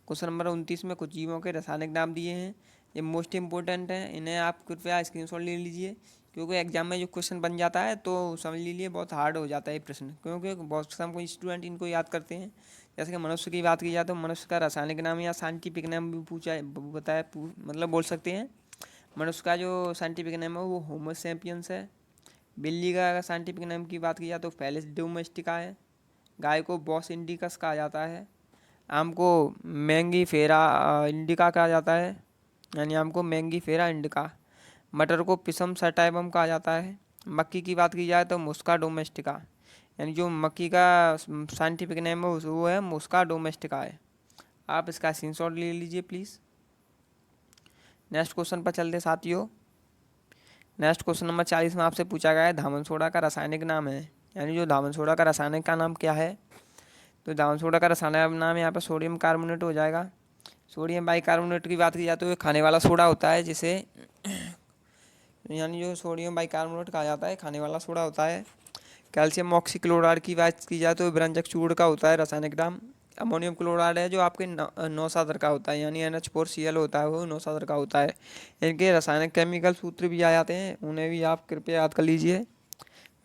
क्वेश्चन नंबर 29 में कुछ जीवों के रासायनिक नाम दिए हैं। ये मोस्ट इंपॉर्टेंट है, इन्हें आप कृपया स्क्रीनशॉट ले लीजिए, क्योंकि एग्जाम में जो क्वेश्चन बन जाता है तो समझ लीजिए बहुत हार्ड हो जाता है ये प्रश्न, क्योंकि बहुत कम कोई स्टूडेंट इनको याद करते हैं। जैसे कि मनुष्य की बात की जाए तो मनुष्य का रासायनिक नाम या साइंटिफिक नाम भी पूछा बताया मतलब बोल सकते हैं। मनुष्य का जो साइंटिफिक नाम है वो होमो सैपियंस है। बिल्ली का साइंटिफिक नाम की बात की जाए तो फेलिस डोमेस्टिका है। गाय को बॉस इंडिकस कहा जाता है। आम को मैंगी फेरा इंडिका कहा जाता है, यानी आम को मैंगी फेरा इंडिका। मटर को पिसम सटाइवम कहा जाता है। मक्की की बात की जाए तो मुस्का डोमेस्टिका, यानी जो मक्की का साइंटिफिक नेम है वो है मुस्का डोमेस्टिका है। आप इसका स्क्रीनशॉट ले लीजिए प्लीज़। नेक्स्ट क्वेश्चन पर चलते साथियों। नेक्स्ट क्वेश्चन नंबर 40 में आपसे पूछा गया है धामन सोडा का रासायनिक नाम है, यानी जो धामन सोडा का रासायनिक का नाम क्या है। तो धामन सोडा का रासायनिक नाम यहाँ पर सोडियम कार्बोनेट हो जाएगा। सोडियम बाइकार्बोनेट की बात की जाए तो ये खाने वाला सोडा होता है, जिसे यानी जो सोडियम बाइकार्बोनेट कहा जाता है खाने वाला सोडा होता है। कैल्शियम ऑक्सीक्लोराइड की बात की जाए तो व्यंजक चूर्ण का होता है रासायनिक नाम। अमोनियम क्लोराइड है जो आपके नौ सादर का होता है, यानी NH4Cl होता है वो नौ सादर का होता है। इनके रासायनिक केमिकल सूत्र भी आ जाते हैं, उन्हें भी आप कृपया याद कर लीजिए।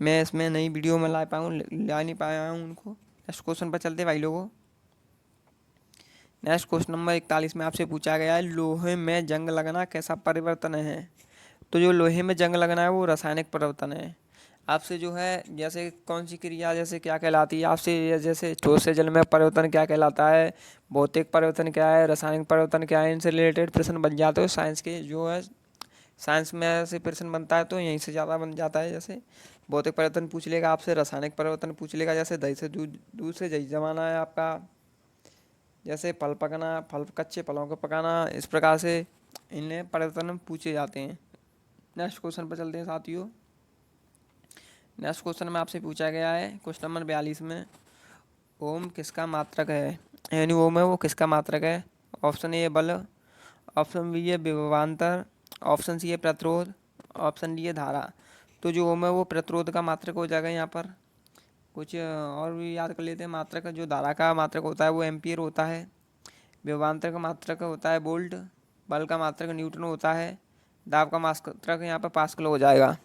मैं इसमें नई वीडियो में ला नहीं पाया हूँ उनको। नेक्स्ट क्वेश्चन पर चलते भाई लोगों। नेक्स्ट क्वेश्चन नंबर 41 में आपसे पूछा गया है, लोहे में जंग लगना कैसा परिवर्तन है। तो जो लोहे में जंग लगना है वो रासायनिक परिवर्तन है। आपसे जो है जैसे कौन सी क्रिया जैसे क्या कहलाती है, आपसे जैसे ठोस से जल में परिवर्तन क्या कहलाता है, भौतिक परिवर्तन क्या है, रासायनिक परिवर्तन क्या है, इनसे रिलेटेड प्रश्न बन जाते हो साइंस के जो है। साइंस में ऐसे प्रश्न बनता है तो यहीं से ज़्यादा बन जाता है। जैसे भौतिक परिवर्तन पूछ लेगा आपसे, रासायनिक परिवर्तन पूछ लेगा, जैसे दही से दूध, दूध से दही जमाना है आपका, जैसे फल पकाना, फल कच्चे फलों को पकाना, इस प्रकार से इन्हें परिवर्तन पूछे जाते हैं। नेक्स्ट क्वेश्चन पर चलते हैं साथियों। नेक्स्ट क्वेश्चन में आपसे पूछा गया है क्वेश्चन नंबर 42 में, ओम किसका मात्रक है, यानी ओम है वो किसका मात्रक है। ऑप्शन ए बल, ऑप्शन बी है विभवांतर, ऑप्शन सी है प्रतिरोध, ऑप्शन डी है धारा। तो जो ओम है वो प्रतिरोध का मात्रक हो जाएगा। यहाँ पर कुछ और भी याद कर लेते हैं मात्रक। जो धारा का मात्रक होता है वो एम्पियर होता है, विभवांतर का मात्रक होता है वोल्ट, बल का मात्रक न्यूटन होता है, दाब का मात्रक यहाँ पर पास्कल हो जाएगा।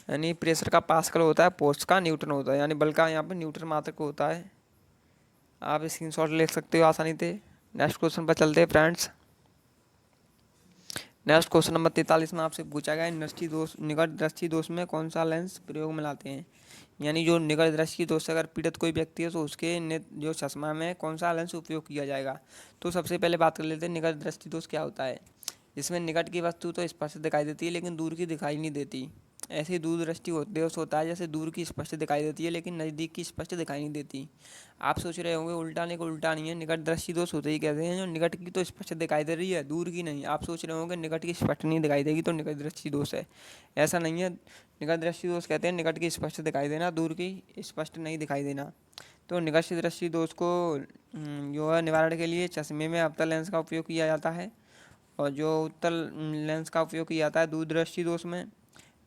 यानी प्रेशर का पास्कल होता है, फोर्स का न्यूटन होता है, यानी बल का यहाँ पर न्यूटन मात्रक होता है। आप स्क्रीनशॉट ले सकते हो आसानी से। नेक्स्ट क्वेश्चन पर चलते हैं फ्रेंड्स। नेक्स्ट क्वेश्चन नंबर 43 में आपसे पूछा गया है, दृष्टि दोष, निकट दृष्टि दोष में कौन सा लेंस प्रयोग में लाते हैं। यानी जो निकट दृष्टि दोष से अगर पीड़ित कोई व्यक्ति है तो उसके जो चश्मा में कौन सा लेंस उपयोग किया जाएगा। तो सबसे पहले बात कर लेते हैं निकट दृष्टि दोष क्या होता है। इसमें निकट की वस्तु तो स्पष्ट दिखाई देती है लेकिन दूर की दिखाई नहीं देती। ऐसी दूर दृष्टि दोष होता है जैसे दूर की स्पष्ट दिखाई देती है लेकिन नज़दीक की स्पष्ट दिखाई नहीं देती। आप सोच रहे होंगे उल्टा, नहीं, उल्टा नहीं है, निकट दृष्टि दोष होते ही कहते हैं जो निकट की तो स्पष्ट दिखाई दे रही है, दूर की नहीं। आप सोच रहे होंगे निकट की स्पष्ट नहीं दिखाई देगी तो निकट दृष्टि दोष है, ऐसा नहीं है। निकट दृष्टि दोष कहते हैं निकट की स्पष्ट दिखाई देना, दूर की स्पष्ट नहीं दिखाई देना। तो निकट दृष्टि दोष को जो है निवारण के लिए चश्मे में अवतल लेंस का उपयोग किया जाता है, और जो उत्तल लेंस का उपयोग किया जाता है दूरदृष्टि दोष में।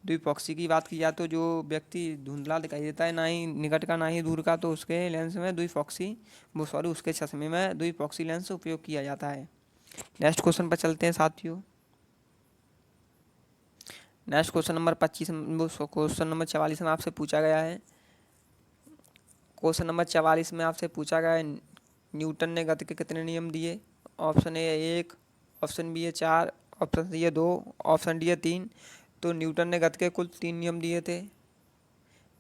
द्विपक्षी की बात की जाए तो जो व्यक्ति धुंधला दिखाई देता है, ना ही निकट का ना ही दूर का, तो उसके लेंस में द्विपक्षी, वो सॉरी उसके चश्मे में द्विपक्षी लेंस उपयोग किया जाता है। नेक्स्ट क्वेश्चन पर चलते हैं साथियों। Next question number 25, question number 44 में आपसे पूछा गया है। क्वेश्चन नंबर 44 में आपसे पूछा गया है, न्यूटन ने गति के कितने नियम दिए। ऑप्शन ए है 1, ऑप्शन बी है 4, ऑप्शन सी है 2, ऑप्शन डी है 3। तो न्यूटन ने गति के कुल 3 नियम दिए थे,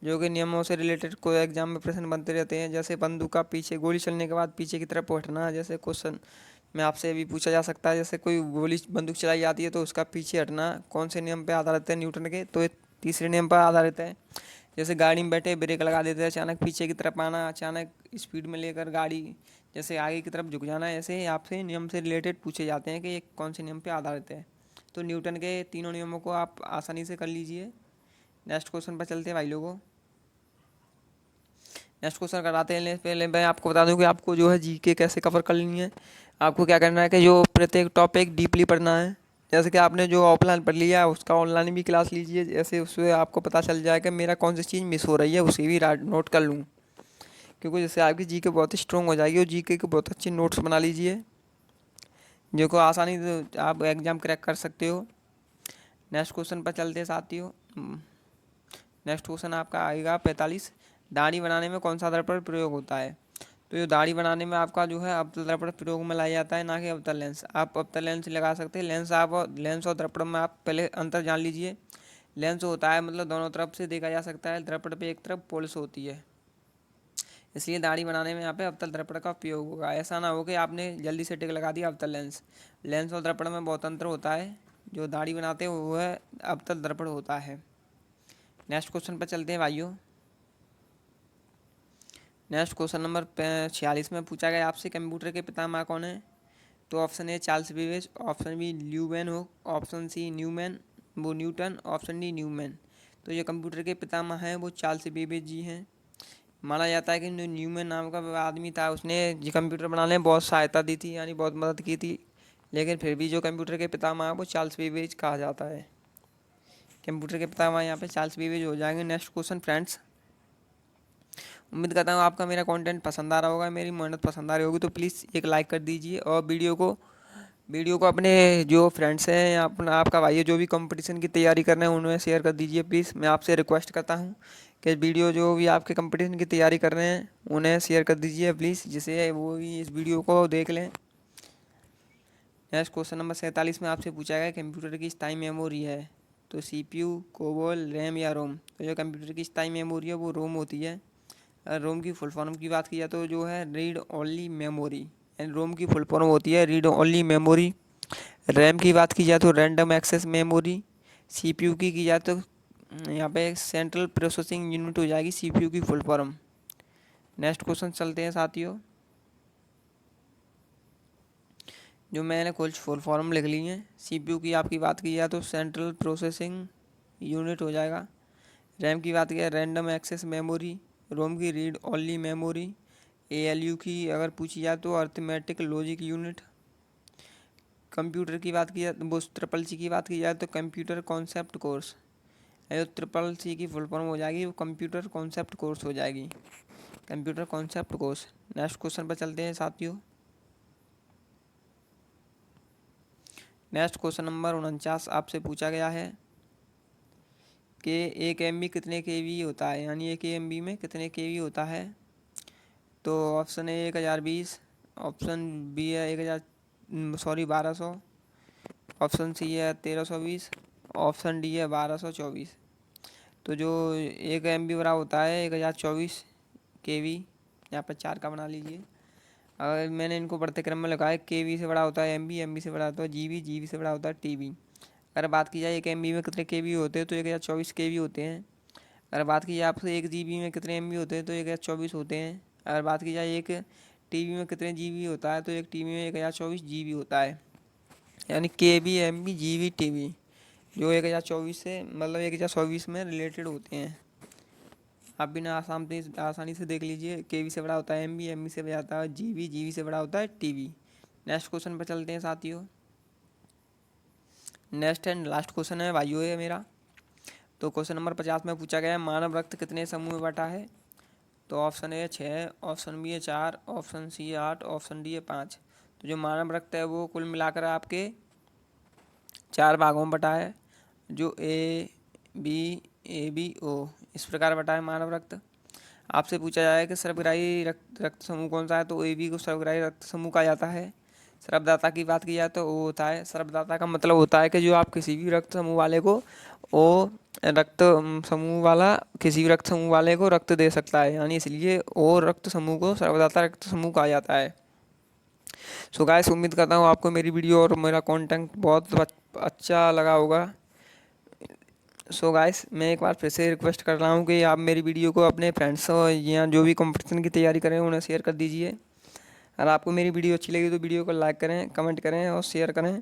जो कि नियमों से रिलेटेड कोई एग्जाम में प्रश्न बनते रहते हैं। जैसे बंदूक का पीछे गोली चलने के बाद पीछे की तरफ हटना, जैसे क्वेश्चन में आपसे भी पूछा जा सकता है। जैसे कोई गोली बंदूक चलाई जाती है तो उसका पीछे हटना कौन से नियम पर आधारित है न्यूटन के, तो ये तीसरे नियम पर आधारित है। जैसे गाड़ी में बैठे ब्रेक लगा देते हैं, अचानक पीछे की तरफ आना, अचानक स्पीड में लेकर गाड़ी जैसे आगे की तरफ झुक जाना, ऐसे आपसे नियम से रिलेटेड पूछे जाते हैं कि ये कौन से नियम पे आधारित है। तो न्यूटन के तीनों नियमों को आप आसानी से कर लीजिए। नेक्स्ट क्वेश्चन पर चलते हैं भाई लोगों। नेक्स्ट क्वेश्चन कराते हैं पहले मैं आपको बता दूं कि आपको जो है जीके कैसे कवर कर लेनी है। आपको क्या करना है कि जो प्रत्येक टॉपिक डीपली पढ़ना है। जैसे कि आपने जो ऑफलाइन पढ़ लिया है उसका ऑनलाइन भी क्लास लीजिए, जैसे उससे आपको पता चल जाए कि मेरा कौन सी चीज़ मिस हो रही है, उसे भी नोट कर लूँ। क्योंकि जैसे आपकी जीके बहुत ही स्ट्रॉन्ग हो जाएगी और जीके के बहुत अच्छे नोट्स बना लीजिए जो को आसानी से आप एग्ज़ाम क्रैक कर सकते हो। नेक्स्ट क्वेश्चन पर चलते हैं साथियों। नेक्स्ट क्वेश्चन आपका आएगा 45, दाढ़ी बनाने में कौन सा दर्पण प्रयोग होता है। तो ये दाढ़ी बनाने में आपका जो है अवतल दर्पण प्रयोग में लाया जाता है, ना कि अवतल लेंस। आप अवतल लेंस लगा सकते हैं। लेंस और दर्पण में आप पहले अंतर जान लीजिए। लेंस होता है मतलब दोनों तरफ से देखा जा सकता है, दर्पण पे एक तरफ पॉलिश होती है, इसलिए दाढ़ी बनाने में यहाँ पे अवतल दर्पण का उपयोग होगा। ऐसा ना हो कि आपने जल्दी से टिक लगा दिया अवतल लेंस। लेंस और दर्पण में बहुत अंतर होता है। जो दाढ़ी बनाते हैं वो है अवतल दर्पण होता है। नेक्स्ट क्वेश्चन पर चलते हैं भाइयों। नेक्स्ट क्वेश्चन नंबर 46 में पूछा गया आपसे, कंप्यूटर के पितामह कौन है। तो option A Charles Babbage, option B Leeuwenhoek, option C Newton, option D Newman. तो ये कंप्यूटर के पितामह हैं वो चार्ल्स बेबेज जी हैं। माना जाता है कि जो न्यूमैन नाम का आदमी था उसने जी कंप्यूटर बनाने में बहुत सहायता दी थी, यानी बहुत मदद की थी, लेकिन फिर भी जो कंप्यूटर के पितामह वो चार्ल्स बेबेज कहा जाता है। कंप्यूटर के पितामह यहाँ पे चार्ल्स बेबेज हो जाएंगे। नेक्स्ट क्वेश्चन फ्रेंड्स, उम्मीद करता हूँ आपका मेरा कंटेंट पसंद आ रहा होगा, मेरी मेहनत पसंद आ रही होगी, तो प्लीज़ एक लाइक कर दीजिए और वीडियो को अपने जो फ्रेंड्स हैं या अपना आपका भाई है जो भी कंपटीशन की तैयारी कर रहे हैं उन्हें शेयर कर दीजिए प्लीज़। मैं आपसे रिक्वेस्ट करता हूँ कि वीडियो जो भी आपके कंपटीशन की तैयारी कर रहे हैं उन्हें शेयर कर दीजिए प्लीज़, जिससे वो भी इस वीडियो को देख लें। नेक्स्ट क्वेश्चन नंबर 47 में आपसे पूछा गया कंप्यूटर की स्थायी मेमोरी है तो सीपीयू, कोबोल, रैम या रोम। तो जो कंप्यूटर की स्थायी मेमोरी है वो रोम होती है। रोम की फुल फॉर्म की बात की जाए तो जो है रीड ओनली मेमोरी, एंड रोम की फुल फॉर्म होती है रीड ओनली मेमोरी। रैम की बात की जाए तो रैंडम एक्सेस मेमोरी। सीपीयू की जाए तो यहाँ पे सेंट्रल प्रोसेसिंग यूनिट हो जाएगी सीपीयू की फुल फॉर्म। नेक्स्ट क्वेश्चन चलते हैं साथियों, जो मैंने कुछ फुल फॉर्म लिख ली हैं। सीपीयू की आपकी बात की जाए तो सेंट्रल प्रोसेसिंग यूनिट हो जाएगा। रैम की बात की जाए रैंडम एक्सेस मेमोरी। रोम की रीड ओनली मेमोरी। एएलयू की अगर पूछी जाए तो अर्थमेटिक लॉजिक यूनिट। कंप्यूटर की बात की जाए वो ट्रिपल सी की बात की जाए तो कंप्यूटर कॉन्सेप्ट कोर्स। जो ट्रिपल सी की फुल फॉर्म हो जाएगी वो कंप्यूटर कॉन्सेप्ट कोर्स हो जाएगी, computer concept course. Next question पर चलते हैं साथियों। नेक्स्ट क्वेश्चन नंबर 49 आपसे पूछा गया है कि एक एमबी कितने केवी होता है, यानी एक एमबी में कितने केवी होता है। तो ऑप्शन ए 1020, ऑप्शन बी है 1200, ऑप्शन सी है 1320, ऑप्शन डी है 1224। तो जो एक एमबी बड़ा होता है 1024 केवी, यहाँ पर 4 का बना लीजिए। अगर मैंने इनको बढ़ते क्रम में लिखा है, केवी से बड़ा होता है एमबी, एमबी से बड़ा होता है जीबी, जीबी से बड़ा होता है टीबी। अगर बात की जाए एक एमबी में कितने केवी होते हैं तो 1024 केवी होते हैं। अगर बात की जाए आपसे एक जीबी में कितने एमबी होते हैं तो 1024 होते हैं। अगर बात की जाए एक टीबी में कितने जीबी होता है तो एक टीबी में 1024 जीबी होता है, यानी केबी, एमबी, जीबी, टीबी जो 1024 से मतलब 1024 में रिलेटेड होते हैं। आप बिना आसानी से देख लीजिए, केवी से बड़ा होता है एमबी, एमबी से बड़ा होता है जीबी, जीबी से बड़ा होता है टीबी। नेक्स्ट क्वेश्चन पर चलते हैं साथियों। नेक्स्ट एंड लास्ट क्वेश्चन है भाइयों ये मेरा। तो क्वेश्चन नंबर 50 में पूछा गया है मानव रक्त कितने समूह में बटा है। तो ऑप्शन ए 6, ऑप्शन बी है 4, ऑप्शन सी है 8, ऑप्शन डी है 5। तो जो मानव रक्त है वो कुल मिलाकर आपके 4 भागों में बटा है, जो ए बी ओ इस प्रकार बटा है मानव रक्त। आपसे पूछा जाए कि सर्वग्राही रक्त समूह कौन सा है, तो ए बी को सर्वग्राही रक्त समूह कहा जाता है। सर्वदाता की बात की जाए तो ओ होता है। सर्वदाता का मतलब होता है कि जो आप किसी भी रक्त समूह वाले को ओ रक्त समूह वाला किसी भी रक्त समूह वाले को रक्त दे सकता है, यानी इसलिए ओ रक्त समूह को सर्वदाता रक्त समूह कहा जाता है। सो गाइस, उम्मीद करता हूँ आपको मेरी वीडियो और मेरा कंटेंट बहुत अच्छा लगा होगा। सो गाइस, मैं एक बार फिर से रिक्वेस्ट कर रहा हूँ कि आप मेरी वीडियो को अपने फ्रेंड्स या जो भी कंपटीशन की तैयारी करें उन्हें शेयर कर दीजिए। अगर आपको मेरी वीडियो अच्छी लगी तो वीडियो को लाइक करें, कमेंट करें और शेयर करें।